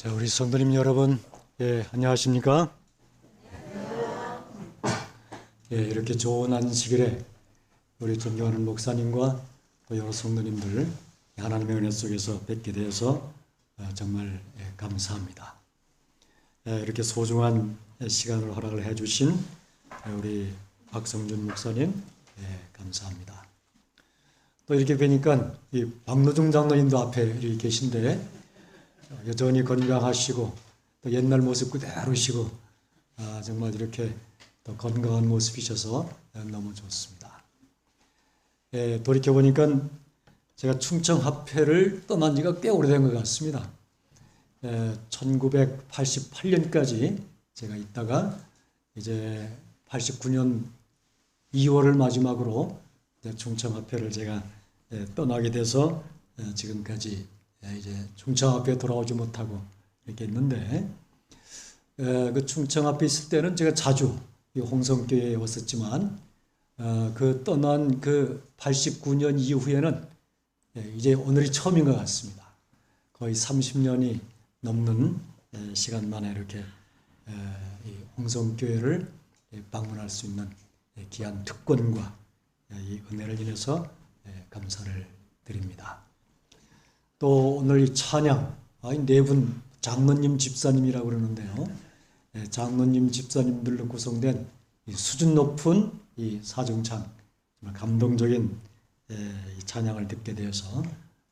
자, 우리 성도님 여러분, 안녕하십니까? 이렇게 좋은 안식일에 우리 존경하는 목사님과 또 여러 성도님들 하나님의 은혜 속에서 뵙게 되어서 정말 감사합니다. 이렇게 소중한 시간을 허락을 해주신 우리 박성준 목사님, 감사합니다. 또 이렇게 뵈니까 이 박노중 장로님도 앞에 이렇게 계신데 여전히 건강하시고 또 옛날 모습 그대로시고 정말 이렇게 또 건강한 모습이셔서 너무 좋습니다. 돌이켜보니까 제가 충청합회를 떠난 지가 꽤 오래된 것 같습니다. 1988년까지 제가 있다가 이제 89년 2월을 마지막으로 충청합회를 제가 떠나게 돼서 지금까지 이제 충청합회에 돌아오지 못하고 이렇게 있는데, 그 충청합회 있을 때는 제가 자주 이 홍성교회에 왔었지만, 그 떠난 그 89년 이후에는 이제 오늘이 처음인 것 같습니다. 거의 30년이 넘는 시간 만에 이렇게 이 홍성교회를 방문할 수 있는 귀한 특권과 이 은혜를 인해서 감사를 드립니다. 또 오늘 이 찬양, 네 분 장로님 집사님이라고 그러는데요. 장로님 집사님들로 구성된 이 수준 높은 이 사중창, 정말 감동적인 이 찬양을 듣게 되어서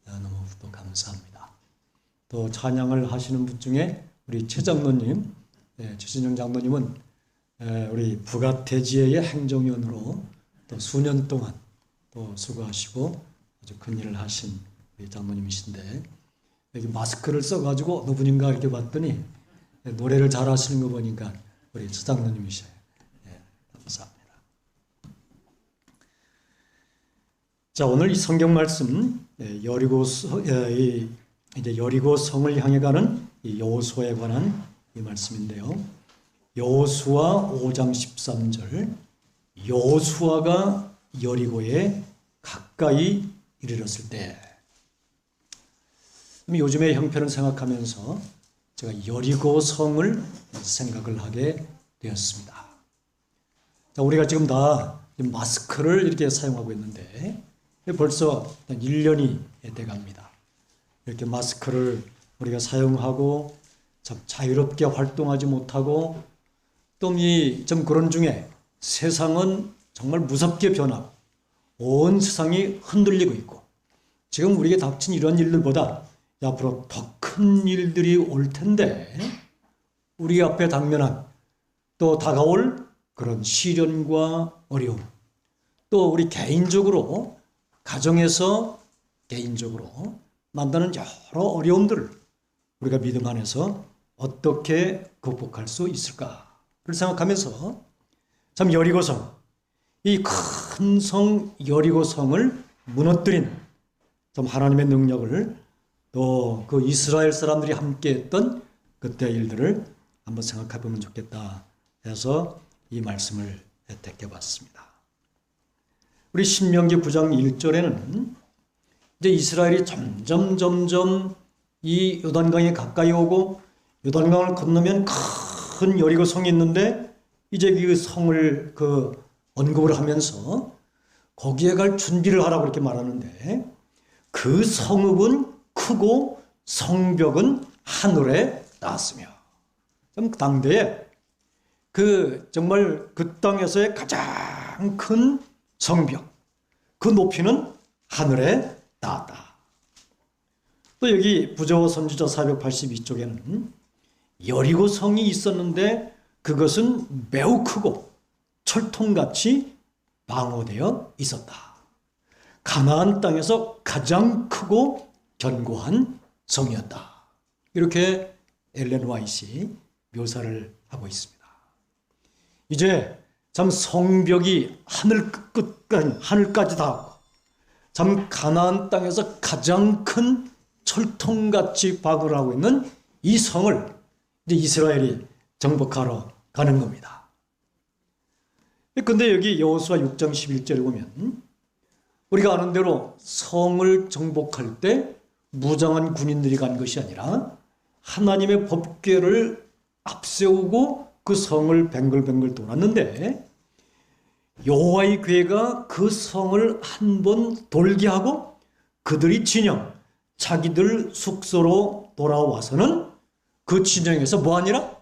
너무 또 감사합니다. 또 찬양을 하시는 분 중에 우리 최 장로님, 최진영 장로님은 우리 북아태지의 행정위원으로 또 수년 동안 또 수고하시고 아주 큰 일을 하신 장로님이신데, 여기 마스크를 써가지고 어느 분인가 이렇게 봤더니 노래를 잘하시는 거 보니까 우리 최 장로님이셔요. 감사합니다. 자, 오늘 이 성경 말씀 이제 여리고 성을 향해 가는 이 여호수아에 관한 이 말씀인데요. 여호수아 5장 13절, 여호수아가 여리고에 가까이 이르렀을 때. 요즘의 형편을 생각하면서 제가 여리고 성을 생각을 하게 되었습니다. 자, 우리가 지금 다 마스크를 이렇게 사용하고 있는데 벌써 1년이 돼갑니다. 이렇게 마스크를 우리가 사용하고 참 자유롭게 활동하지 못하고 또 좀 그런 중에 세상은 정말 무섭게 변하고 온 세상이 흔들리고 있고, 지금 우리에게 닥친 이런 일들보다 앞으로 더 큰 일들이 올 텐데, 우리 앞에 당면한 또 다가올 그런 시련과 어려움, 또 우리 개인적으로 가정에서 개인적으로 만나는 여러 어려움들을 우리가 믿음 안에서 어떻게 극복할 수 있을까를 생각하면서 참 여리고성, 이 큰 성 여리고성을 무너뜨린 좀 하나님의 능력을, 또 그 이스라엘 사람들이 함께했던 그때 일들을 한번 생각해 보면 좋겠다 해서 이 말씀을 택해봤습니다. 우리 신명기 9장 1절에는 이제 이스라엘이 점점 이 요단강에 가까이 오고, 요단강을 건너면 큰 여리고 성이 있는데 이제 그 성을 언급을 하면서 거기에 갈 준비를 하라고 이렇게 말하는데, 그 성읍은 크고 성벽은 하늘에 닿았으며, 당대에 정말 그 땅에서의 가장 큰 성벽, 그 높이는 하늘에 닿았다. 또 여기 부조 선지자 482쪽에는 여리고 성이 있었는데 그것은 매우 크고 철통같이 방어되어 있었다. 가나안 땅에서 가장 크고 견고한 성이었다. 이렇게 엘렌 화이트이 묘사를 하고 있습니다. 이제 참 성벽이 하늘까지 닿았고, 참 가나안 땅에서 가장 큰 철통같이 방어를 하고 있는 이 성을 이제 이스라엘이 정복하러 가는 겁니다. 근데 여기 여호수아 6장 11절에 보면 우리가 아는 대로 성을 정복할 때 무장한 군인들이 간 것이 아니라 하나님의 법궤를 앞세우고 그 성을 뱅글뱅글 돌았는데 여호와의 궤가 그 성을 한 번 돌게 하고 그들이 진영 자기들 숙소로 돌아와서는 그 진영에서 뭐하니라?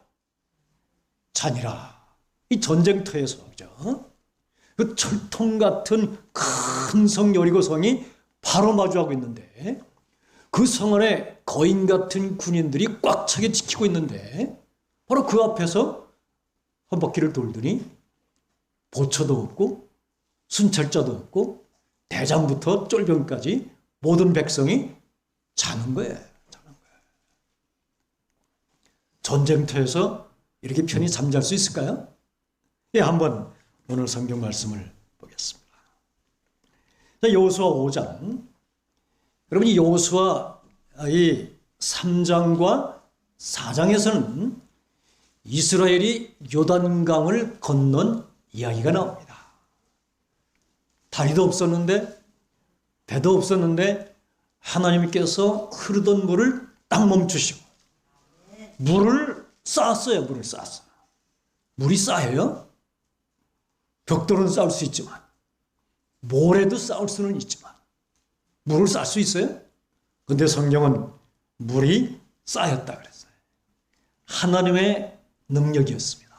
자니라. 이 전쟁터에서 그죠? 그 철통 같은 큰 성 여리고 성이 바로 마주하고 있는데 그 성 안에 거인 같은 군인들이 꽉 차게 지키고 있는데 바로 그 앞에서 한 바퀴를 돌더니 보초도 없고 순찰자도 없고 대장부터 쫄병까지 모든 백성이 자는 거예요. 전쟁터에서 이렇게 편히 잠잘 수 있을까요? 예, 한번 오늘 성경 말씀을 보겠습니다. 자, 여호수아 5장. 여러분, 이 여호수아 이 3장과 4장에서는 이스라엘이 요단강을 건넌 이야기가 나옵니다. 다리도 없었는데 배도 없었는데 하나님께서 흐르던 물을 딱 멈추시고 물을 쌓았어요. 물을 쌓았어요. 물이 쌓여요? 벽돌은 쌓을 수 있지만 모래도 쌓을 수는 있지만 물을 쌓을 수 있어요? 근데 성경은 물이 쌓였다 그랬어요. 하나님의 능력이었습니다.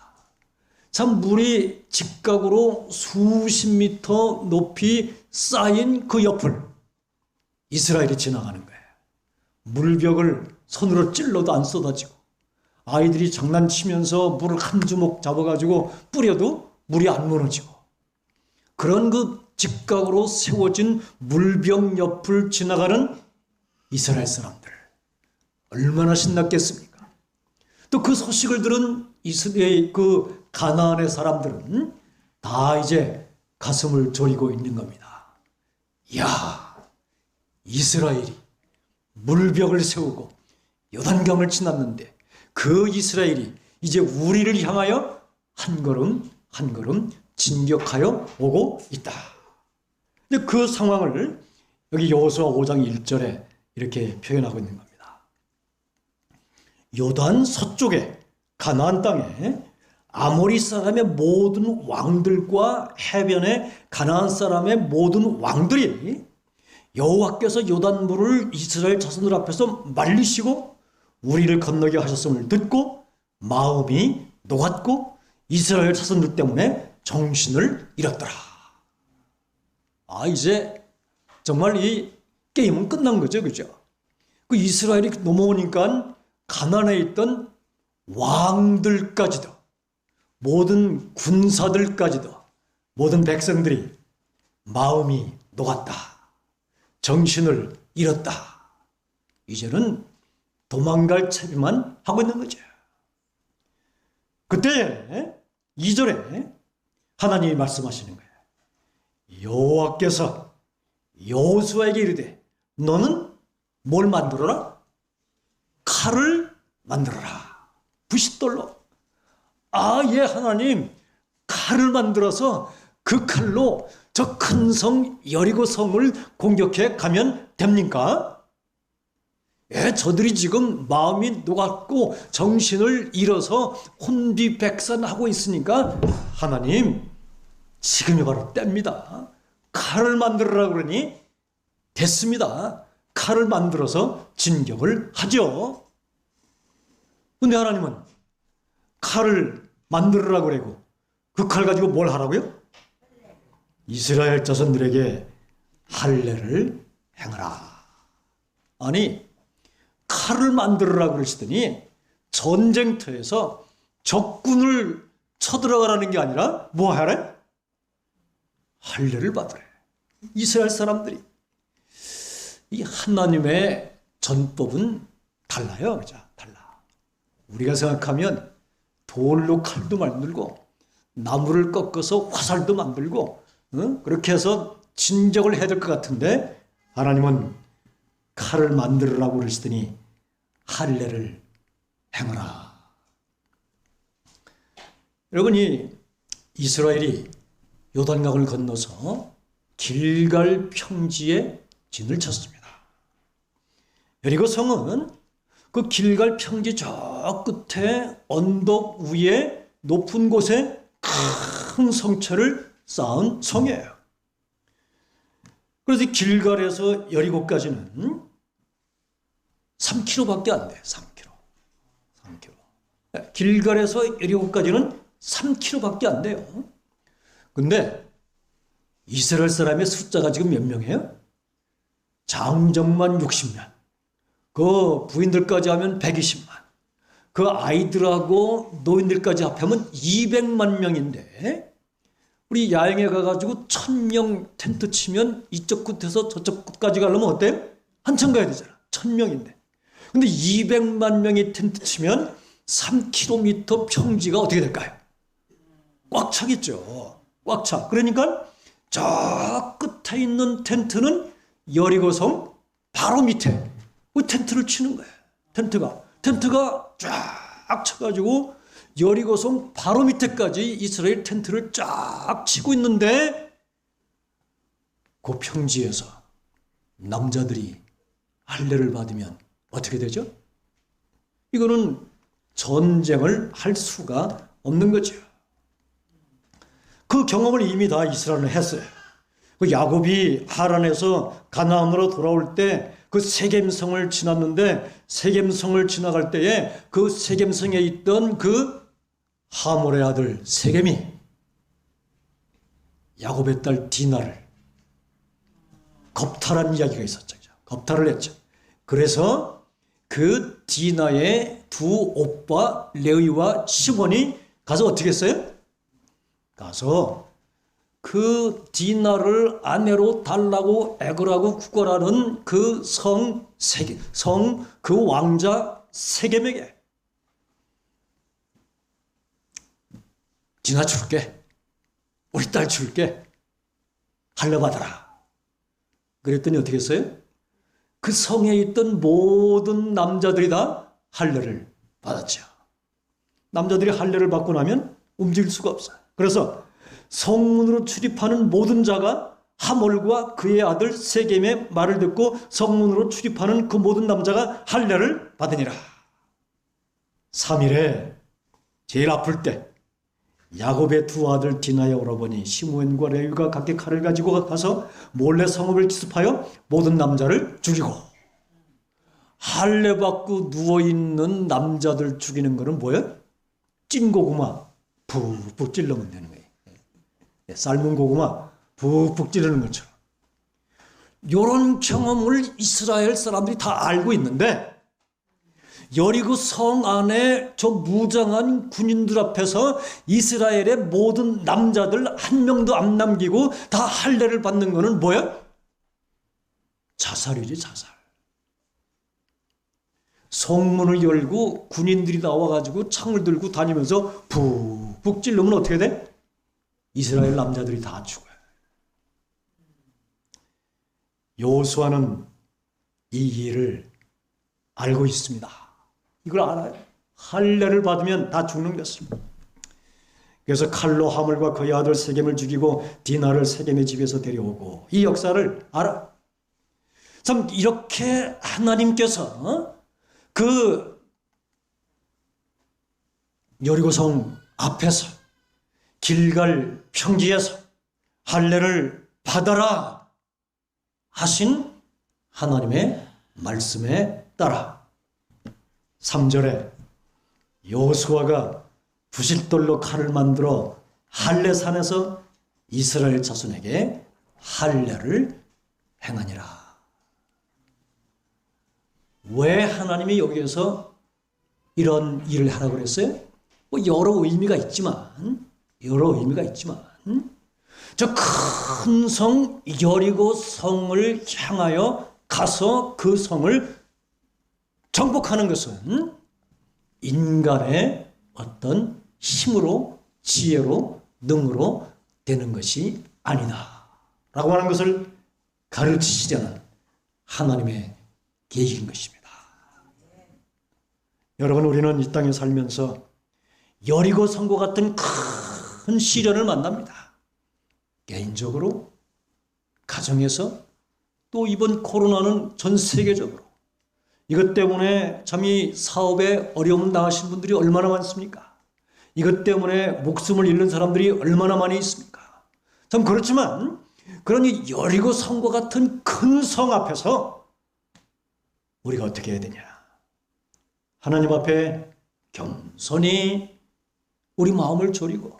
참 물이 직각으로 수십 미터 높이 쌓인 그 옆을 이스라엘이 지나가는 거예요. 물벽을 손으로 찔러도 안 쏟아지고 아이들이 장난치면서 물을 한 주먹 잡아가지고 뿌려도 물이 안 무너지고 그런 그 직각으로 세워진 물벽 옆을 지나가는 이스라엘 사람들 얼마나 신났겠습니까? 또 그 소식을 들은 이스라엘 그 가나안의 사람들은 다 이제 가슴을 졸이고 있는 겁니다. 이야, 이스라엘이 물벽을 세우고 요단강을 지났는데 그 이스라엘이 이제 우리를 향하여 한 걸음 한 걸음 진격하여 오고 있다. 근데 그 상황을 여기 여호수아 5장 1절에 이렇게 표현하고 있는 겁니다. 요단 서쪽에 가나안 땅에 아모리 사람의 모든 왕들과 해변의 가나안 사람의 모든 왕들이 여호와께서 요단물을 이스라엘 자손들 앞에서 말리시고 우리를 건너게 하셨음을 듣고 마음이 녹았고 이스라엘 자손들 때문에 정신을 잃었더라. 아, 이제 정말 이 게임은 끝난 거죠. 그죠? 그 이스라엘이 넘어오니까 가나안에 있던 왕들까지도 모든 군사들까지도 모든 백성들이 마음이 녹았다. 정신을 잃었다. 이제는 도망갈 채비만 하고 있는 거죠. 그때 2절에 하나님이 말씀하시는 거예요. 여호와께서 여호수아에게 이르되 너는 뭘 만들어라? 칼을 만들어라. 부싯돌로. 아, 예, 하나님, 칼을 만들어서 그 칼로 저 큰 성 여리고 성을 공격해 가면 됩니까? 예, 저들이 지금 마음이 녹았고 정신을 잃어서 혼비백산하고 있으니까 하나님, 지금이 바로 때입니다. 칼을 만들어라 그러니 됐습니다. 칼을 만들어서 진격을 하죠. 근데 하나님은 칼을 만들으라고 그러고 그 칼 가지고 뭘 하라고요? 이스라엘 자손들에게 할례를 행하라. 아니, 칼을 만들으라고 그러시더니 전쟁터에서 적군을 쳐들어가라는 게 아니라 뭐 하래? 할례를 받으래. 이스라엘 사람들이. 이 하나님의 전법은 달라요. 그죠? 달라. 우리가 생각하면 돌로 칼도 만들고 나무를 꺾어서 화살도 만들고 그렇게 해서 진격을 해야 될 것 같은데 하나님은 칼을 만들으라고 그러시더니 할례를 행하라. 여러분이 이스라엘이 요단강을 건너서 길갈 평지에 진을 쳤습니다. 여리고 성은 그 길갈 평지 저 끝에 언덕 위에 높은 곳에 큰 성체를 쌓은 성이에요. 그래서 길갈에서 여리고까지는 3km밖에 안 돼요. 3km. 길갈에서 여리고까지는 3km밖에 안 돼요. 근데 이스라엘 사람의 숫자가 지금 몇 명이에요? 장정만 60명. 그 부인들까지 하면 120만. 그 아이들하고 노인들까지 합하면 200만 명인데 우리 야영에 가가지고 1000명 텐트 치면 이쪽 끝에서 저쪽 끝까지 가려면 어때요? 한참 가야 되잖아. 1000명인데. 근데 200만 명이 텐트 치면 3km 평지가 어떻게 될까요? 꽉 차겠죠. 꽉 차. 그러니까 저 끝에 있는 텐트는 여리고성 바로 밑에 그 텐트를 치는 거예요. 텐트가 쫙 쳐가지고 여리고성 바로 밑에까지 이스라엘 텐트를 쫙 치고 있는데 그 평지에서 남자들이 할례를 받으면 어떻게 되죠? 이거는 전쟁을 할 수가 없는 거죠. 그 경험을 이미 다 이스라엘은 했어요. 그 야곱이 하란에서 가나안으로 돌아올 때 그 세겜성을 지났는데 세겜성을 지나갈 때에 그 세겜성에 있던 그 하몰의 아들 세겜이 야곱의 딸 디나를 겁탈한 이야기가 있었죠. 겁탈을 했죠. 그래서 그 디나의 두 오빠 레위와 시몬이 가서 어떻게 했어요? 가서 그 디나를 아내로 달라고 애걸하고 구걸하는 그 그 왕자 세겜에게 디나 줄게. 우리 딸 줄게. 할례 받아라. 그랬더니 어떻게 했어요? 그 성에 있던 모든 남자들이 다 할례를 받았죠. 남자들이 할례를 받고 나면 움직일 수가 없어요. 그래서 성문으로 출입하는 모든 자가 하몰과 그의 아들 세겜의 말을 듣고 성문으로 출입하는 그 모든 남자가 할례를 받으니라. 3일에 제일 아플 때 야곱의 두 아들 디나의 오라버니 시므온과 레위가 각기 칼을 가지고 가서 몰래 성읍을 기습하여 모든 남자를 죽이고, 할례 받고 누워있는 남자들 죽이는 거는 뭐예요? 찐 고구마 푹푹 찔러면 되는 거예요. 삶은 고구마 푹푹 찌르는 것처럼. 이런 경험을 이스라엘 사람들이 다 알고 있는데 여리고 성 안에 저 무장한 군인들 앞에서 이스라엘의 모든 남자들 한 명도 안 남기고 다 할례를 받는 거는 뭐야? 자살이지, 자살. 성문을 열고 군인들이 나와가지고 창을 들고 다니면서 푹푹 찔르면 어떻게 돼? 이스라엘 남자들이 다 죽어요. 여호수아는 이 일을 알고 있습니다. 이걸 알아요. 할례를 받으면 다 죽는 것입니다. 그래서 칼로 하몰과 그의 아들 세겜을 죽이고 디나를 세겜의 집에서 데려오고, 이 역사를 알아. 참 이렇게 하나님께서 그 여리고성 앞에서 길갈 평지에서 할례를 받아라 하신 하나님의 말씀에 따라 3절에 여호수아가 부싯돌로 칼을 만들어 할례산에서 이스라엘 자손에게 할례를 행하니라. 왜 하나님이 여기에서 이런 일을 하라고 그랬어요? 뭐 여러 의미가 있지만 저 큰 성 여리고 성을 향하여 가서 그 성을 정복하는 것은 인간의 어떤 힘으로, 지혜로, 능으로 되는 것이 아니다 라고 하는 것을 가르치시려는 하나님의 계획인 것입니다. 여러분, 우리는 이 땅에 살면서 여리고 성과 같은 큰 시련을 만납니다. 개인적으로, 가정에서, 또 이번 코로나는 전 세계적으로 이것 때문에 참 이 사업에 어려움 당하신 분들이 얼마나 많습니까? 이것 때문에 목숨을 잃는 사람들이 얼마나 많이 있습니까? 참 그렇지만 그런 이 여리고 성과 같은 큰 성 앞에서 우리가 어떻게 해야 되냐? 하나님 앞에 겸손히 우리 마음을 졸이고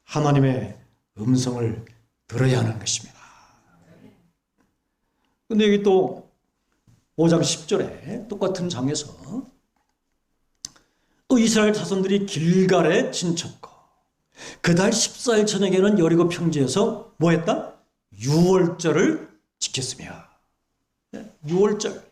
하나님의 음성을 들어야 하는 것입니다. 근데 여기 또 5장 10절에 똑같은 장에서 또 이스라엘 자손들이 길갈에 진쳤고 그달 14일 저녁에는 여리고 평지에서 뭐 했다? 유월절을 지켰으며. 유월절.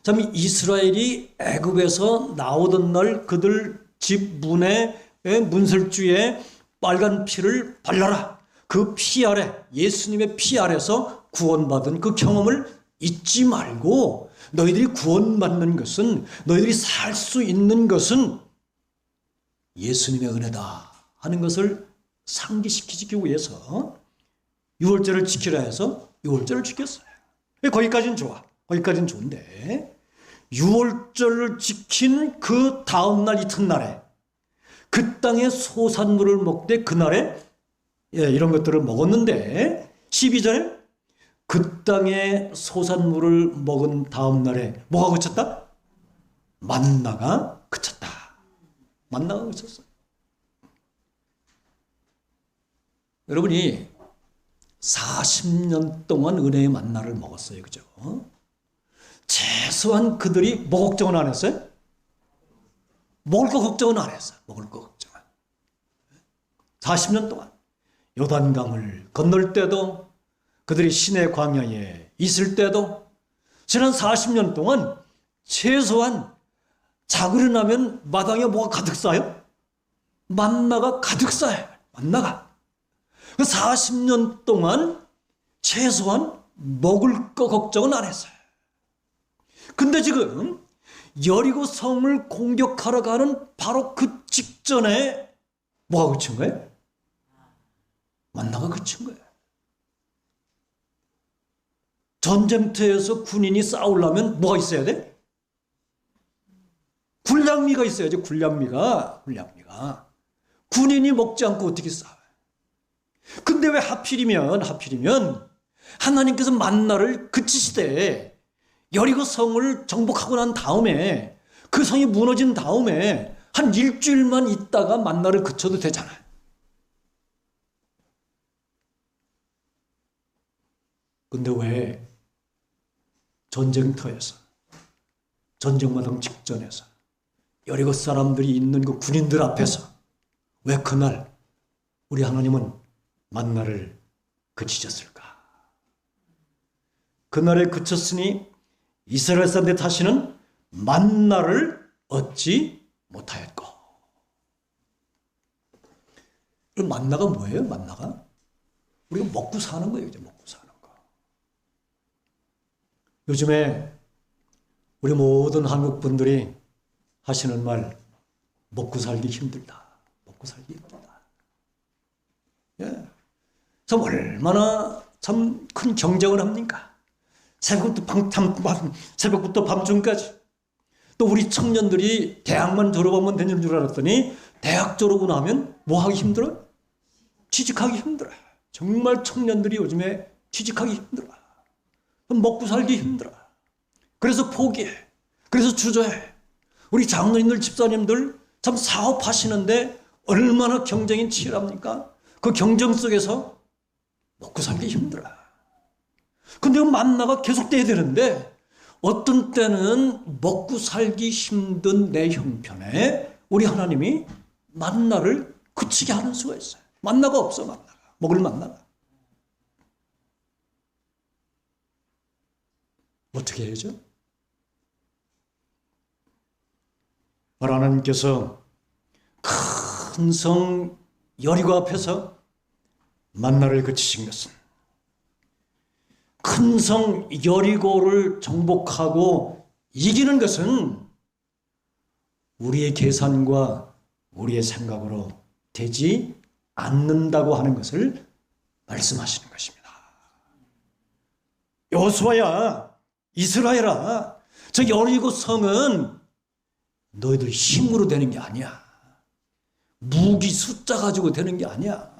참 이스라엘이 애굽에서 나오던 날 그들 집 문에 문설주에 빨간 피를 발라라. 그 피 아래, 예수님의 피 아래서 구원받은 그 경험을 잊지 말고 너희들이 구원받는 것은, 너희들이 살 수 있는 것은 예수님의 은혜다 하는 것을 상기시키기 위해서 유월절을 지키라 해서 유월절을 지켰어요. 거기까지는 좋아. 거기까지는 좋은데 유월절을 지킨 그 다음날 이튿날에 그 땅의 소산물을 먹되 그날에 이런 것들을 먹었는데 12절에 그 땅의 소산물을 먹은 다음날에 뭐가 그쳤다? 만나가 그쳤다. 만나가 그쳤어요. 여러분이 40년 동안 은혜의 만나를 먹었어요. 그죠? 최소한 그들이 뭐 걱정은 안 했어요? 먹을 거 걱정은 안 했어요. 먹을 거 걱정은. 40년 동안 요단강을 건널 때도 그들이 시내 광야에 있을 때도 지난 40년 동안 최소한 자고 일어나면 마당에 뭐가 가득 쌓여? 만나가 가득 쌓여요. 만나가. 그 40년 동안 최소한 먹을 거 걱정은 안 했어요. 근데 지금 여리고 성을 공격하러 가는 바로 그 직전에 뭐가 그친 거예요? 만나가 그친 거예요. 전쟁터에서 군인이 싸우려면 뭐가 있어야 돼? 군량미가 있어야죠. 군량미가. 군인이 먹지 않고 어떻게 싸워요? 근데 왜 하필이면 하나님께서 만나를 그치시되 여리고 성을 정복하고 난 다음에 그 성이 무너진 다음에 한 일주일만 있다가 만나를 그쳐도 되잖아요. 근데 왜 전쟁터에서 전쟁마당 직전에서 여리고 사람들이 있는 그 군인들 앞에서 왜 그날 우리 하나님은 만나를 그치셨을까? 그날에 그쳤으니 이스라엘 사람들 다시는 만나를 얻지 못하였고. 만나가 뭐예요? 만나가? 우리가 먹고 사는 거예요. 이제 먹고 사는 거. 요즘에 우리 모든 한국 분들이 하시는 말, 먹고 살기 힘들다. 먹고 살기 힘들다. 예. 참 얼마나 참 큰 경쟁을 합니까? 새벽부터 밤중까지. 또 우리 청년들이 대학만 졸업하면 되는 줄 알았더니 대학 졸업하고 나면 뭐 하기 힘들어? 취직하기 힘들어. 정말 청년들이 요즘에 취직하기 힘들어. 먹고 살기 힘들어. 그래서 포기해. 그래서 주저해. 우리 장로님들, 집사님들 참 사업하시는데 얼마나 경쟁이 치열합니까? 그 경쟁 속에서 먹고 살기 힘들어. 근데 만나가 계속돼야 되는데 어떤 때는 먹고 살기 힘든 내 형편에 우리 하나님이 만나를 그치게 하는 수가 있어요. 만나가 없어. 만나가. 먹을 만나가. 어떻게 해야죠? 하나님께서 큰 성 여리고 앞에서 만나를 그치신 것은 큰 성 여리고를 정복하고 이기는 것은 우리의 계산과 우리의 생각으로 되지 않는다고 하는 것을 말씀하시는 것입니다. 여호수아야, 이스라엘아, 저 여리고 성은 너희들 힘으로 되는 게 아니야. 무기 숫자 가지고 되는 게 아니야.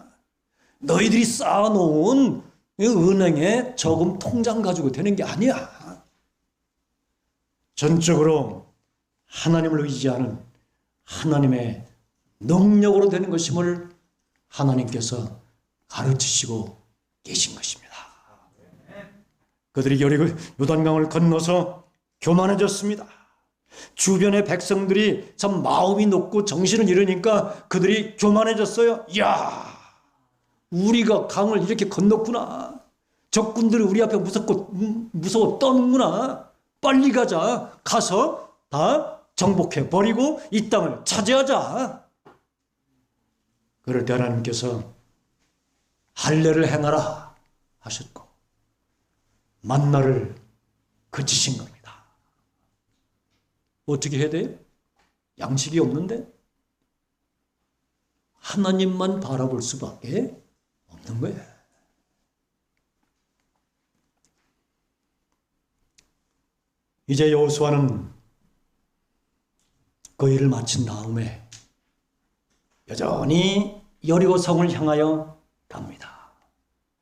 너희들이 쌓아놓은 은행의 저금 통장 가지고 되는 게 아니야. 전적으로 하나님을 의지하는 하나님의 능력으로 되는 것임을 하나님께서 가르치시고 계신 것입니다. 그들이 여리고 요단강을 건너서 교만해졌습니다. 주변의 백성들이 참 마음이 높고 정신을 잃으니까 그들이 교만해졌어요. 야, 우리가 강을 이렇게 건넜구나. 적군들이 우리 앞에 무서워 떠는구나. 빨리 가자. 가서 다 정복해 버리고 이 땅을 차지하자. 그럴 때 하나님께서 할례를 행하라 하셨고 만나를 그치신 겁니다. 어떻게 해야 돼요? 양식이 없는데 하나님만 바라볼 수밖에 없는 거예요. 이제 여호수아는 그 일을 마친 다음에 여전히 여리고 성을 향하여 갑니다.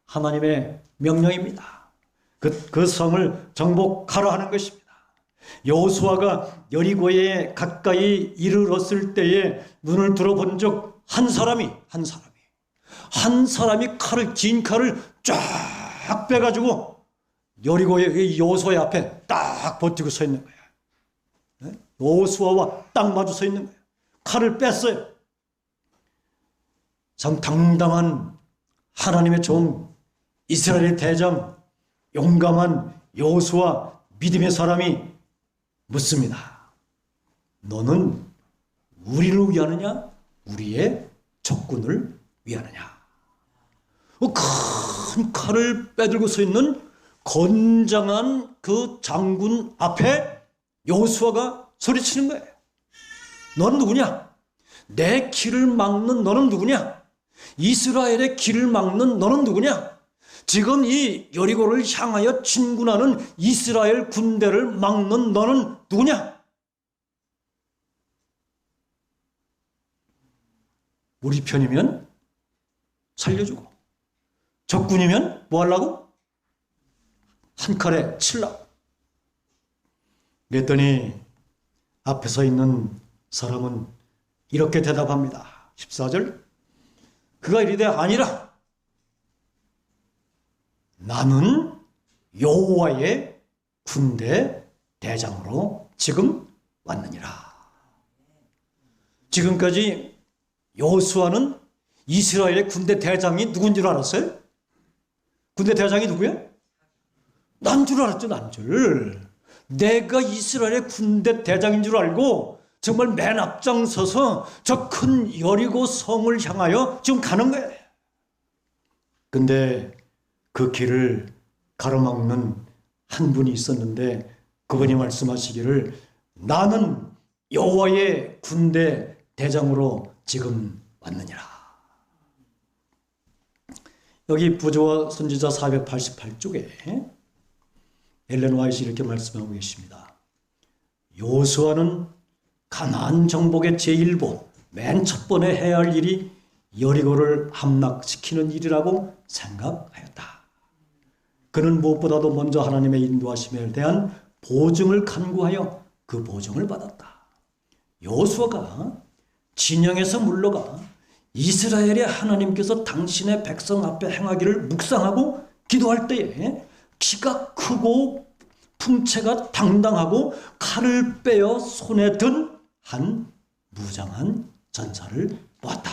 하나님의 명령입니다. 그 성을 정복하라 하는 것입니다. 여호수아가 여리고에 가까이 이르렀을 때에 눈을 들어본 적 한 사람이 긴 칼을 쫙 빼가지고 여리고의 여호수아의 앞에 딱 버티고 서 있는 거예요. 여호수아와 딱 마주 서 있는 거예요. 칼을 뺐어요. 참 당당한 하나님의 종, 이스라엘의 대장, 용감한 여호수아 믿음의 사람이 묻습니다. 너는 우리를 위하느냐? 우리의 적군을 위하느냐? 큰 칼을 빼들고 서 있는 건장한 그 장군 앞에 여호수아가 소리치는 거예요. 너는 누구냐? 내 길을 막는 너는 누구냐? 이스라엘의 길을 막는 너는 누구냐? 지금 이 여리고를 향하여 진군하는 이스라엘 군대를 막는 너는 누구냐? 우리 편이면 살려주고 적군이면 뭐 하려고? 한 칼에 칠라고. 그랬더니 앞에 서 있는 사람은 이렇게 대답합니다. 14절 그가 이르되 아니라 나는 여호와의 군대 대장으로 지금 왔느니라. 지금까지 여호수아는 이스라엘의 군대 대장이 누군 줄 알았어요? 군대 대장이 누구야? 난 줄 알았죠, 난 줄. 내가 이스라엘의 군대 대장인 줄 알고 정말 맨 앞장서서 저 큰 여리고 성을 향하여 지금 가는 거예요. 근데 그 길을 가로막는 한 분이 있었는데 그분이 말씀하시기를 나는 여호와의 군대 대장으로 지금 왔느니라. 여기 부조와 선지자 488쪽에 엘렌 화이트 이렇게 말씀하고 계십니다. 여호수아는 가나안 정복의 제1보 맨 첫 번에 해야 할 일이 여리고를 함락시키는 일이라고 생각하였다. 그는 무엇보다도 먼저 하나님의 인도하심에 대한 보증을 간구하여 그 보증을 받았다. 여호수아가 진영에서 물러가 이스라엘의 하나님께서 당신의 백성 앞에 행하기를 묵상하고 기도할 때에 키가 크고 풍채가 당당하고 칼을 빼어 손에 든 한 무장한 전사를 보았다.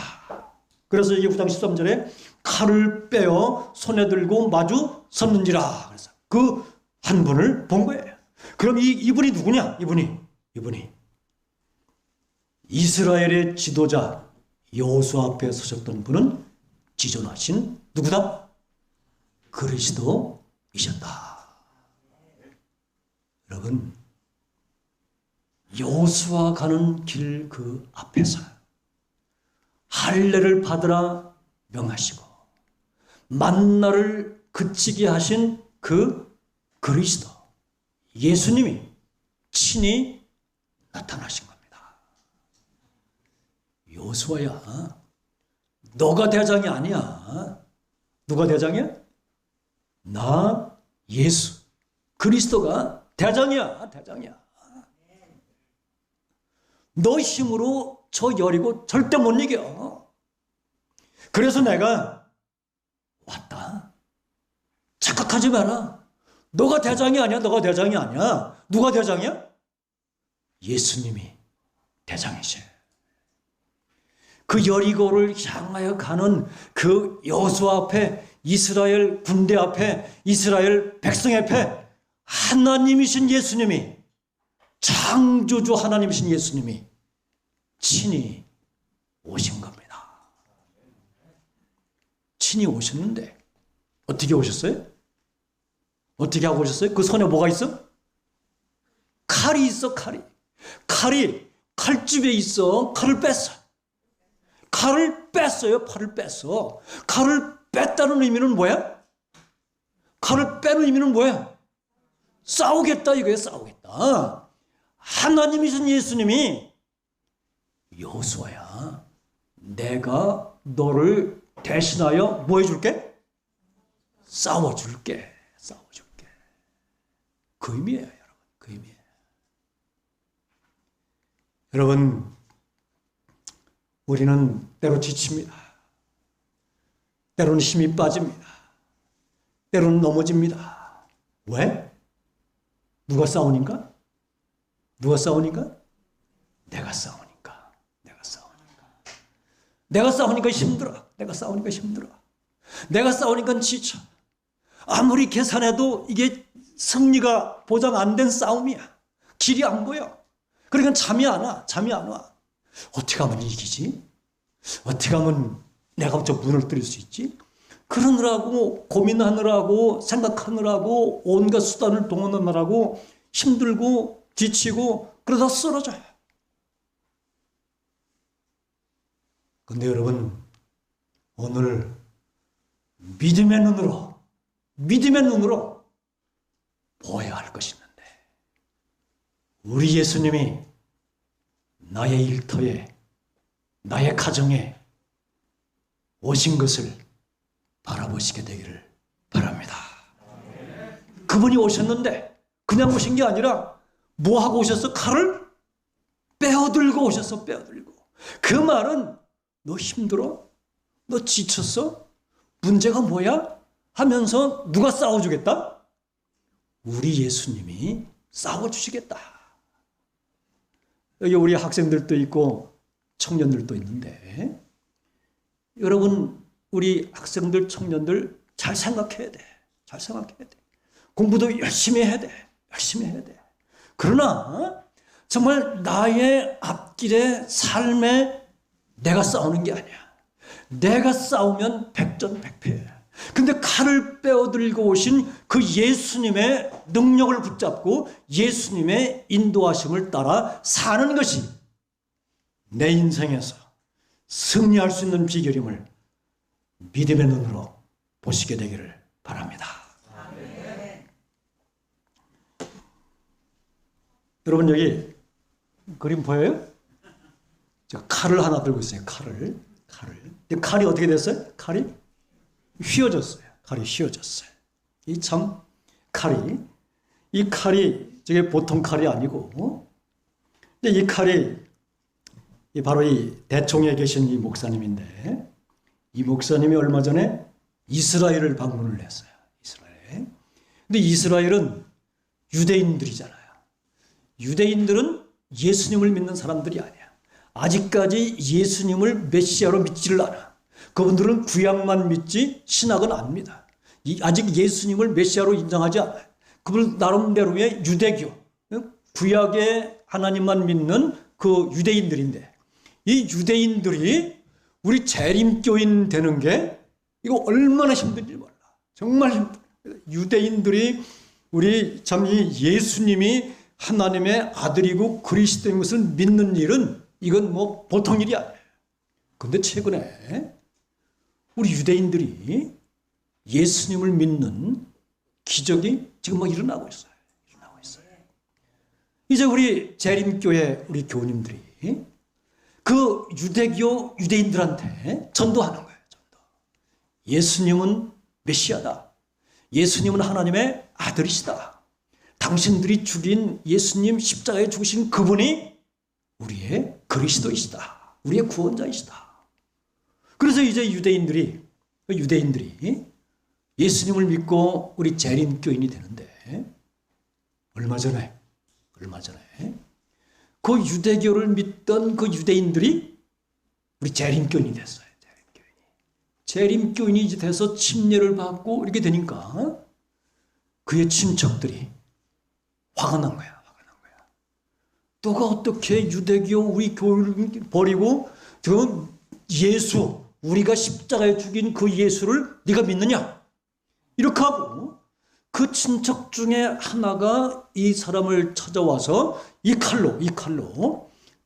그래서 이게 9장 13절에 칼을 빼어 손에 들고 마주 섰는지라. 그래서 그 한 분을 본 거예요. 그럼 이분이 누구냐? 이분이 이스라엘의 지도자 여호수아 앞에 서셨던 분은 지존하신 누구다? 그리스도이셨다. 여러분, 여호수아 가는 길 그 앞에서 할례를 받으라 명하시고 만나를 그치게 하신 그 그리스도 예수님이 친히 나타나신 겁니다. 여호수아야, 너가 대장이 아니야. 누가 대장이야? 나 예수 그리스도가 대장이야. 대장이야. 너 힘으로 저 여리고 절대 못 이겨. 그래서 내가 왔다. 착각하지 마라. 너가 대장이 아니야. 너가 대장이 아니야. 누가 대장이야? 예수님이 대장이셔. 그 여리고를 향하여 가는 그 여호수아 앞에, 이스라엘 군대 앞에, 이스라엘 백성 앞에 하나님이신 예수님이, 창조주 하나님이신 예수님이 친히 오신 겁니다. 친히 오셨는데 어떻게 오셨어요? 어떻게 하고 오셨어요? 그 손에 뭐가 있어? 칼이 있어. 칼이 칼집에 있어. 칼을 뺐어. 칼을 뺐어요. 팔을 뺐어. 칼을 뺐다는 의미는 뭐야? 칼을 빼는 의미는 뭐야? 싸우겠다 이거예요. 싸우겠다. 하나님이신 예수님이 여호수아야, 내가 너를 대신하여 뭐 해줄게? 싸워줄게. 싸워줄게. 그 의미예요, 여러분. 그 의미예요. 여러분, 우리는 때로 지칩니다. 때로는 힘이 빠집니다. 때로는 넘어집니다. 왜? 누가 싸우니까? 누가 싸우니까? 내가 싸우니까. 내가 싸우니까. 내가 싸우니까 힘들어. 내가 싸우니까 힘들어. 내가 싸우니까 지쳐. 아무리 계산해도 이게 승리가 보장 안 된 싸움이야. 길이 안 보여. 그러니까 잠이 안 와. 잠이 안 와. 어떻게 하면 이기지? 어떻게 하면 내가 저 문을 뚫을 수 있지? 그러느라고, 고민하느라고, 생각하느라고, 온갖 수단을 동원하느라고 힘들고 지치고 그러다 쓰러져요. 그런데 여러분, 오늘 믿음의 눈으로 보아야 할 것이 있는데, 우리 예수님이 나의 일터에, 나의 가정에 오신 것을 바라보시게 되기를 바랍니다. 그분이 오셨는데 그냥 오신 게 아니라 뭐 하고 오셨어? 칼을 빼어들고 오셨어. 빼어들고. 그 말은 너 힘들어? 너 지쳤어? 문제가 뭐야? 하면서 누가 싸워주겠다? 우리 예수님이 싸워주시겠다. 여기 우리 학생들도 있고 청년들도 있는데, 여러분, 우리 학생들, 청년들 잘 생각해야 돼. 잘 생각해야 돼. 공부도 열심히 해야 돼. 열심히 해야 돼. 그러나 정말 나의 앞길의 삶에 내가 싸우는 게 아니야. 내가 싸우면 백전백패. 근데 칼을 빼어들고 오신 그 예수님의 능력을 붙잡고 예수님의 인도하심을 따라 사는 것이 내 인생에서 승리할 수 있는 비결임을 믿음의 눈으로 보시게 되기를 바랍니다. 여러분, 여기 그림 보여요? 제가 칼을 하나 들고 있어요. 칼을. 근데 칼이 어떻게 됐어요? 칼이 휘어졌어요. 칼이 휘어졌어요. 이 참 이 칼이 저게 보통 칼이 아니고, 근데 이 칼이 바로 이 대총에 계신 이 목사님인데, 이 목사님이 얼마 전에 이스라엘을 방문을 했어요. 이스라엘. 근데 이스라엘은 유대인들이잖아요. 유대인들은 예수님을 믿는 사람들이 아니야. 아직까지 예수님을 메시아로 믿지를 않아. 그분들은 구약만 믿지 신학은 안 믿어. 아직 예수님을 메시아로 인정하지 않아요. 그분 나름대로의 유대교, 구약의 하나님만 믿는 그 유대인들인데, 이 유대인들이 우리 재림교인 되는 게 이거 얼마나 힘든지 몰라. 정말 힘들어. 유대인들이 우리 참 이 예수님이 하나님의 아들이고 그리스도인 것을 믿는 일은 이건 뭐 보통 일이 아니에요. 그런데 최근에 우리 유대인들이 예수님을 믿는 기적이 지금 막 일어나고 있어요. 일어나고 있어요. 이제 우리 재림교회 우리 교우님들이 그 유대교 유대인들한테 전도하는 거예요. 전도. 예수님은 메시아다. 예수님은 하나님의 아들이시다. 당신들이 죽인 예수님 예십자가에 죽으신 그분이 우리의 그리스도이시다. 우리의 구원자이시다. 그래서 이제 유대인들이 예수님을 믿고 우리 재림교인이 되는데 얼마 전에 그 유대교를 믿던 그 유대인들이 우리 재림교인이 됐어요. 재림교인이 이제 돼서 침례를 받고 이렇게 되니까 그의 친척들이 화가 난 거야. 너가 어떻게 유대교 우리 교회를 버리고 저 예수 우리가 십자가에 죽인 그 예수를 네가 믿느냐? 이렇게 하고 그 친척 중에 하나가 이 사람을 찾아와서 이 칼로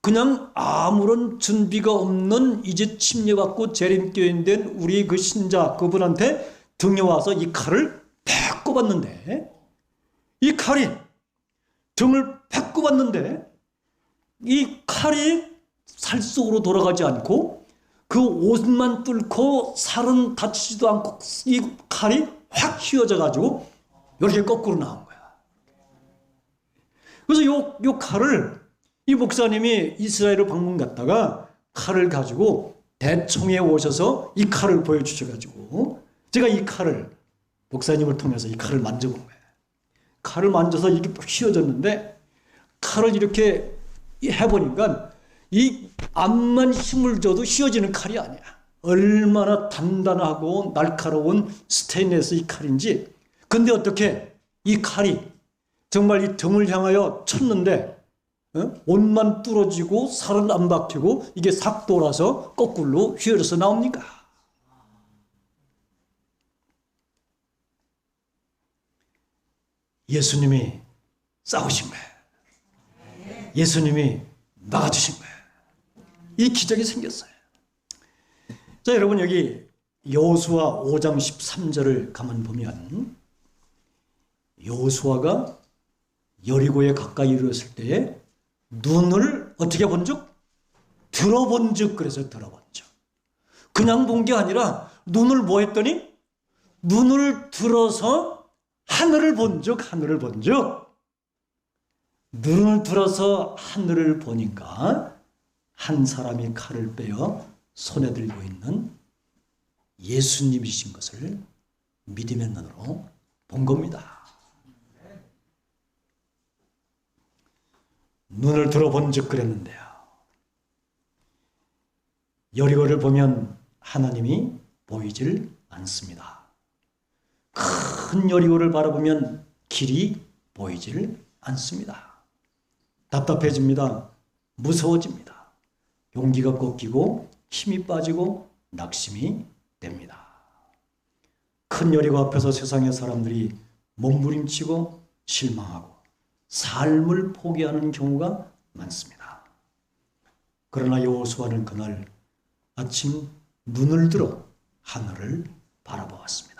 그냥 아무런 준비가 없는 이제 침례받고 재림교인 된 우리 그 신자 그분한테 등에 와서 이 칼을 팍 꼽았는데 이 칼이 등을 팍 꼽았는데 이 칼이 살 속으로 돌아가지 않고 그 옷만 뚫고 살은 다치지도 않고 이 칼이 확 휘어져 가지고 이렇게 거꾸로 나온 거야. 그래서 요 칼을 이 목사님이 이스라엘을 방문 갔다가 칼을 가지고 대청에 오셔서 이 칼을 보여주셔가지고 제가 이 칼을 목사님을 통해서 이 칼을 만져본 거예요. 칼을 만져서 이렇게 휘어졌는데 칼을 이렇게 해보니까 이 암만 힘을 줘도 휘어지는 칼이 아니야. 얼마나 단단하고 날카로운 스테인레스 이 칼인지. 근데 어떻게 이 칼이 정말 이 등을 향하여 쳤는데 옷만 뚫어지고 살은 안 박히고 이게 싹 돌아서 거꾸로 휘어져서 나옵니까? 예수님이 싸우신 거예요. 예수님이 막아주신 거예요. 이 기적이 생겼어요. 자, 여러분 여기 여호수아 5장 13절을 가만 보면 여호수아가 여리고에 가까이 이르렀을 때에 눈을 어떻게 본즉? 들어본즉. 그래서 들어본즉. 그냥 본 게 아니라 눈을 뭐 했더니? 눈을 들어서 하늘을 본즉. 눈을 들어서 하늘을 보니까 한 사람이 칼을 빼어 손에 들고 있는 예수님이신 것을 믿음의 눈으로 본 겁니다. 눈을 들어본 즉 그랬는데요. 여리고를 보면 하나님이 보이질 않습니다. 큰 여리고를 바라보면 길이 보이질 않습니다. 답답해집니다. 무서워집니다. 용기가 꺾이고 힘이 빠지고 낙심이 됩니다. 큰 여리고 앞에서 세상의 사람들이 몸부림치고 실망하고 삶을 포기하는 경우가 많습니다. 그러나 여호수아는 그날 아침 눈을 들어 하늘을 바라보았습니다.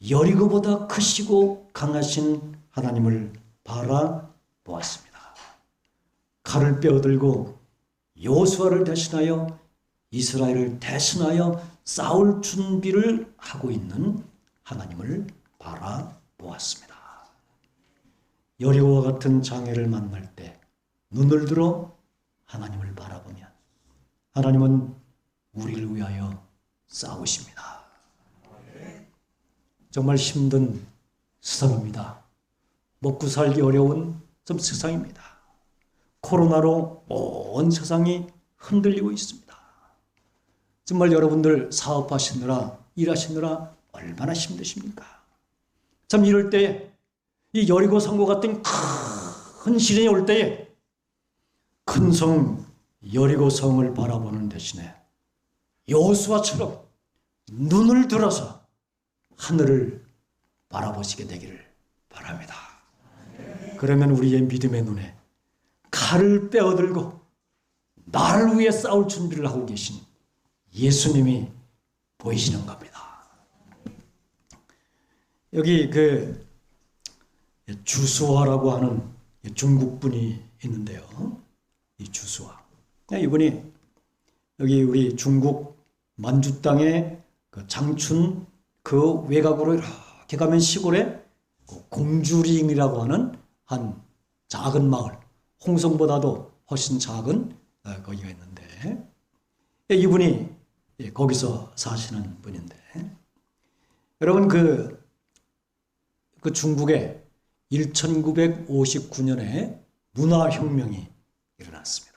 여리고보다 크시고 강하신 하나님을 바라보았습니다. 칼을 빼어들고 여호수아를 대신하여 이스라엘을 대신하여 싸울 준비를 하고 있는 하나님을 바라보았습니다. 여리고와 같은 장애를 만날 때 눈을 들어 하나님을 바라보면 하나님은 우리를 위하여 싸우십니다. 정말 힘든 세상입니다. 먹고 살기 어려운 좀 세상입니다. 코로나로 온 세상이 흔들리고 있습니다. 정말 여러분들 사업하시느라 일하시느라 얼마나 힘드십니까? 참 이럴 때 이 여리고 성과 같은 큰 시련이 올 때에 큰 성 여리고 성을 바라보는 대신에 여호수아처럼 눈을 들어서 하늘을 바라보시게 되기를 바랍니다. 그러면 우리의 믿음의 눈에 칼을 빼어들고 나를 위해 싸울 준비를 하고 계신 예수님이 보이시는 겁니다. 여기 그 주수화라고 하는 중국 분이 있는데요. 이 주수와 이분이 여기 우리 중국 만주 땅의 그 장춘 그 외곽으로 이렇게 가면 시골에 공주링이라고 하는 한 작은 마을, 홍성보다도 훨씬 작은 거기가 있는데 이분이 거기서 사시는 분인데 여러분 그 중국에 1959년에 문화혁명이 일어났습니다.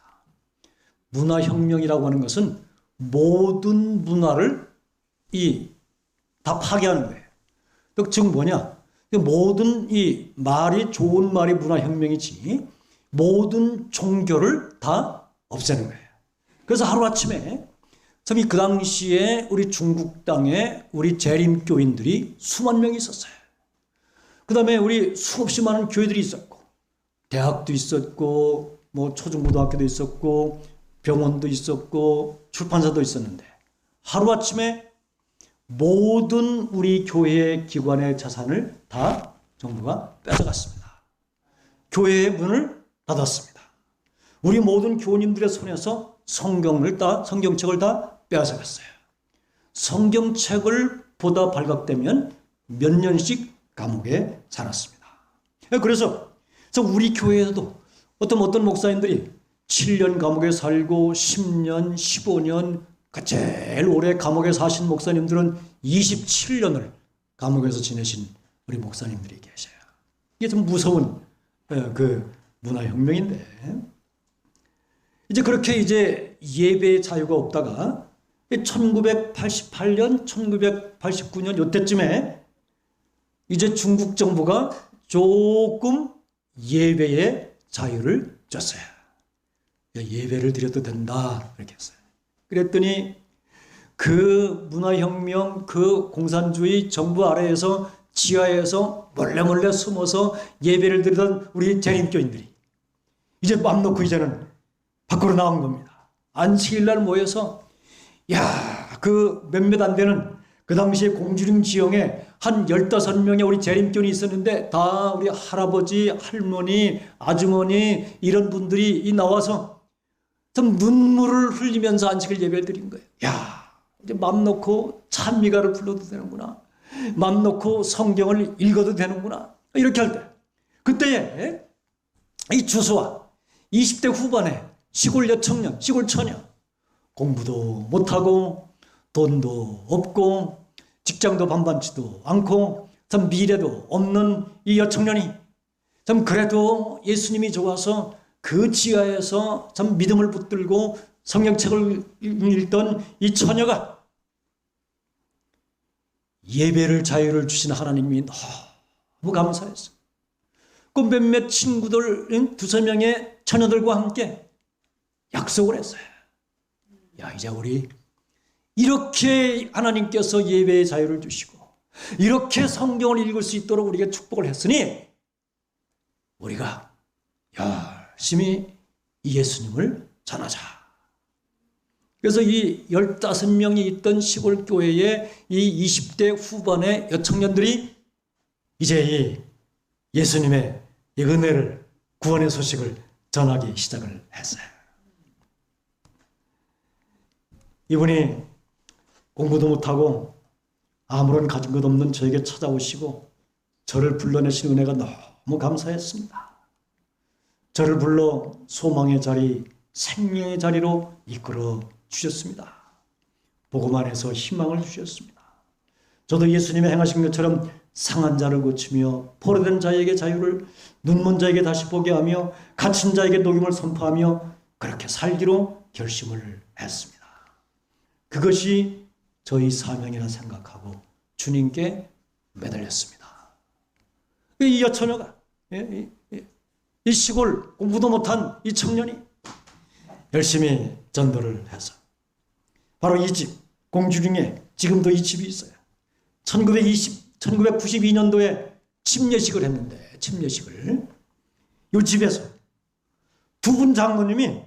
문화혁명이라고 하는 것은 모든 문화를 다 파괴하는 거예요. 즉 뭐냐? 모든 이 말이 좋은 말이 문화혁명이지 모든 종교를 다 없애는 거예요. 그래서 하루아침에 참 그 당시에 우리 중국 땅에 우리 재림교인들이 수만 명이 있었어요. 그 다음에 우리 수없이 많은 교회들이 있었고 대학도 있었고 뭐 초중고등학교도 있었고 병원도 있었고 출판사도 있었는데 하루아침에 모든 우리 교회의 기관의 자산을 다 정부가 뺏어갔습니다. 교회의 문을 닫았습니다. 우리 모든 교우님들의 손에서 성경책을 다 빼앗아갔어요. 성경책을 보다 발각되면 몇 년씩 감옥에 살았습니다. 그래서 우리 교회에도 어떤 목사님들이 7년 감옥에 살고 10년, 15년, 제일 오래 감옥에 사신 목사님들은 27년을 감옥에서 지내신 우리 목사님들이 계셔요. 이게 좀 무서운 그 문화혁명인데 이제 그렇게 이제 예배의 자유가 없다가 1988년, 1989년 이때쯤에 이제 중국 정부가 조금 예배의 자유를 줬어요. 예배를 드려도 된다 이렇게 했어요. 그랬더니 그 문화혁명, 그 공산주의 정부 아래에서 지하에서 몰래 숨어서 예배를 드리던 우리 재림교인들이 이제 맘 놓고 이제는 밖으로 나온 겁니다. 안식일날 모여서 그 몇몇 안 되는 그 당시에 공주릉 지형에 한 15명의 우리 재림교인이 있었는데 다 우리 할아버지, 할머니, 아주머니 이런 분들이 나와서 좀 눈물을 흘리면서 안식일 예배를 드린 거예요. 이제 맘 놓고 찬미가를 불러도 되는구나. 맘 놓고 성경을 읽어도 되는구나. 이렇게 할 때 그때에 이 주수와 20대 후반에 시골 여청년, 시골 처녀 공부도 못하고 돈도 없고 직장도 반반치도 않고 참 미래도 없는 이 여청년이 참 그래도 예수님이 좋아서 그 지하에서 참 믿음을 붙들고 성경책을 읽던 이 처녀가 예배를 자유를 주신 하나님이 너무 감사했어요. 그 몇몇 친구들 두세 명의 처녀들과 함께 약속을 했어요. 이제 우리 이렇게 하나님께서 예배의 자유를 주시고 이렇게 성경을 읽을 수 있도록 우리가 축복을 했으니 우리가 열심히 예수님을 전하자. 그래서 이 15명이 있던 시골 교회의 이 20대 후반의 여청년들이 이제 이 예수님의 이 은혜를, 구원의 소식을 전하기 시작을 했어요. 이분이 공부도 못하고 아무런 가진 것 없는 저에게 찾아오시고 저를 불러내신 은혜가 너무 감사했습니다. 저를 불러 소망의 자리, 생명의 자리로 이끌어 주셨습니다. 보고만 해서 희망을 주셨습니다. 저도 예수님의 행하신 것처럼 상한 자를 고치며 포로된 자에게 자유를, 눈먼 자에게 다시 보게 하며 갇힌 자에게 녹임을 선포하며 그렇게 살기로 결심을 했습니다. 그것이 저희 사명이라 생각하고 주님께 매달렸습니다. 이 여처녀가, 이 시골 공부도 못한 이 청년이 열심히 전도를 해서 바로 이 집, 공주릉에 지금도 이 집이 있어요. 1992년도에 침례식을 했는데, 침례식을 이 집에서 두 분 장로님이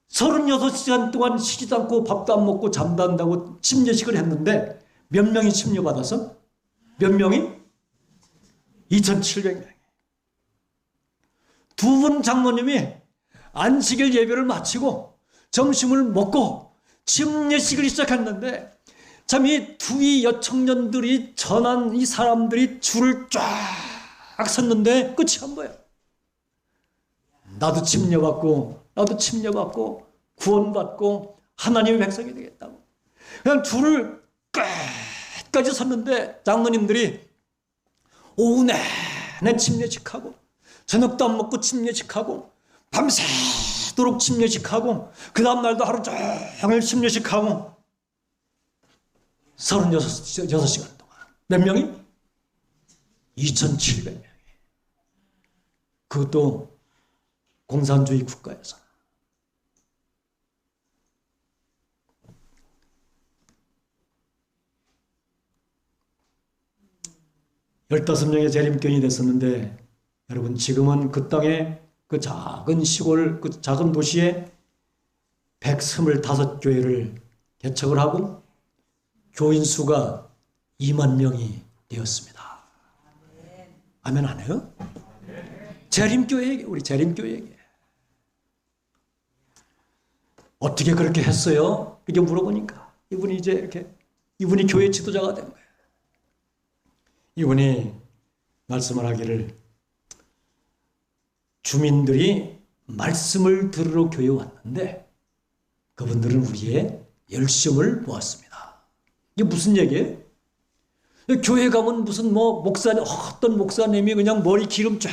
36시간 동안 쉬지도 않고 밥도 안 먹고 잠도 안 자고 침례식을 했는데 몇 명이 침례받아서? 몇 명이? 2,700명. 두 분 장모님이 안식일 예배를 마치고 점심을 먹고 침례식을 시작했는데 참 이 두 여청년들이 전한 이 사람들이 줄을 쫙 섰는데 끝이 안 보여. 나도 침례받고 구원받고 하나님의 백성이 되겠다고 그냥 줄을 끝까지 섰는데 장로님들이 오후 내내 침례식하고 저녁도 안 먹고 침례식하고 밤새도록 침례식하고 그 다음날도 하루 종일 침례식하고 36시간 동안 몇 명이? 2,700명이. 그것도 공산주의 국가에서. 열다섯 명의 재림교인이 됐었는데 여러분 지금은 그 땅에 그 작은 시골 그 작은 도시에 125교회를 개척을 하고 교인 수가 2만 명이 되었습니다. 아멘 안 해요? 재림교회에게 우리 재림교회에게 어떻게 그렇게 했어요? 이렇게 물어보니까 이분이 이제 이렇게 이분이 교회 지도자가 된 거예요. 이분이 말씀을 하기를 주민들이 말씀을 들으러 교회에 왔는데 그분들은 우리의 열심을 보았습니다. 이게 무슨 얘기예요? 교회 가면 무슨 뭐 목사님 어떤 목사님이 그냥 머리 기름 쫙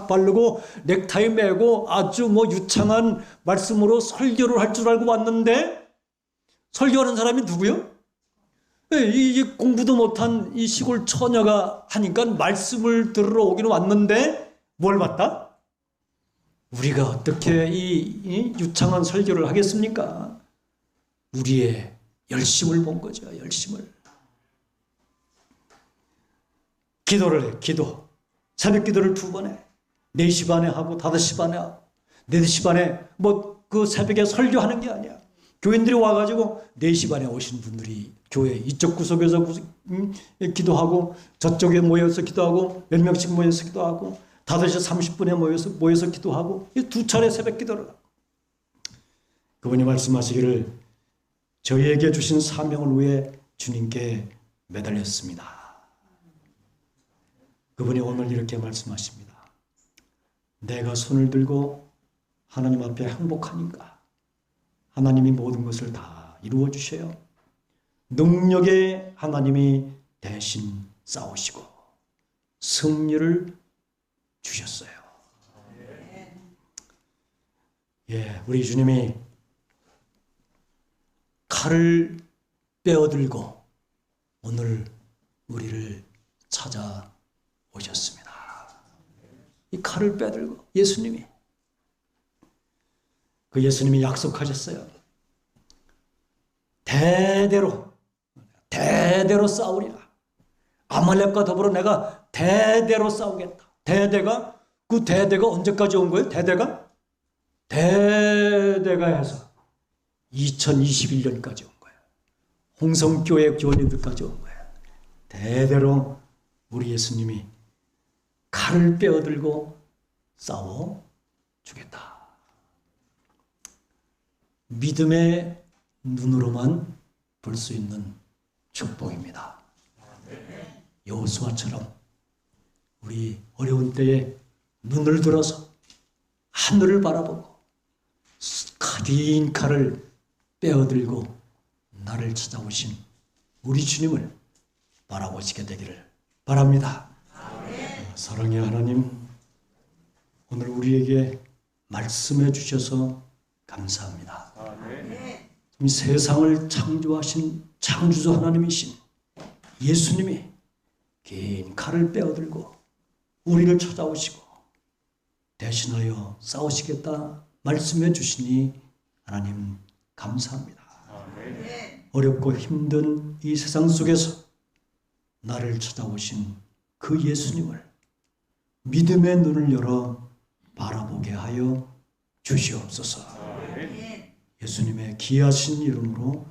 바르고 넥타이 매고 아주 뭐 유창한 말씀으로 설교를 할 줄 알고 왔는데 설교하는 사람이 누구요? 이 공부도 못한 이 시골 처녀가 하니까 말씀을 들으러 오기는 왔는데 뭘 봤다? 우리가 어떻게 이 유창한 설교를 하겠습니까? 우리의 열심을 본 거죠. 열심을. 기도를 해. 기도. 새벽 기도를 2번 해. 4시 반에 하고 5시 반에 하고 4시 반에 뭐 그 새벽에 설교하는 게 아니야. 교인들이 와가지고 4시 반에 오신 분들이 교회 이쪽 구석에서 기도하고 저쪽에 모여서 기도하고 몇 명씩 모여서 기도하고 5시 30분에 모여서 기도하고 2차례 새벽 기도를 하고 그분이 말씀하시기를 저희에게 주신 사명을 위해 주님께 매달렸습니다. 그분이 오늘 이렇게 말씀하십니다. 내가 손을 들고 하나님 앞에 항복하니까 하나님이 모든 것을 다 이루어 주셔요. 능력의 하나님이 대신 싸우시고 승리를 주셨어요. 예, 우리 주님이 칼을 빼어들고 오늘 우리를 찾아오셨습니다. 이 칼을 빼들고 예수님이 그 예수님이 약속하셨어요. 대대로 싸우리라. 아말렉과 더불어 내가 대대로 싸우겠다. 대대가 그 대대가 언제까지 온 거예요? 대대가 해서 2021년까지 온 거예요. 홍성교회 교인들까지 온 거예요. 대대로 우리 예수님이 칼을 빼어들고 싸워 주겠다. 믿음의 눈으로만 볼 수 있는 축복입니다. 여호수아처럼 우리 어려운 때에 눈을 들어서 하늘을 바라보고 긴 칼을 빼어들고 나를 찾아오신 우리 주님을 바라보시게 되기를 바랍니다. 사랑의 하나님, 오늘 우리에게 말씀해 주셔서 감사합니다. 이 세상을 창조하신 창조주 하나님이신 예수님이 긴 칼을 빼어들고 우리를 찾아오시고 대신하여 싸우시겠다 말씀해 주시니 하나님 감사합니다. 어렵고 힘든 이 세상 속에서 나를 찾아오신 그 예수님을 믿음의 눈을 열어 바라보게 하여 주시옵소서. 예수님의 귀하신 이름으로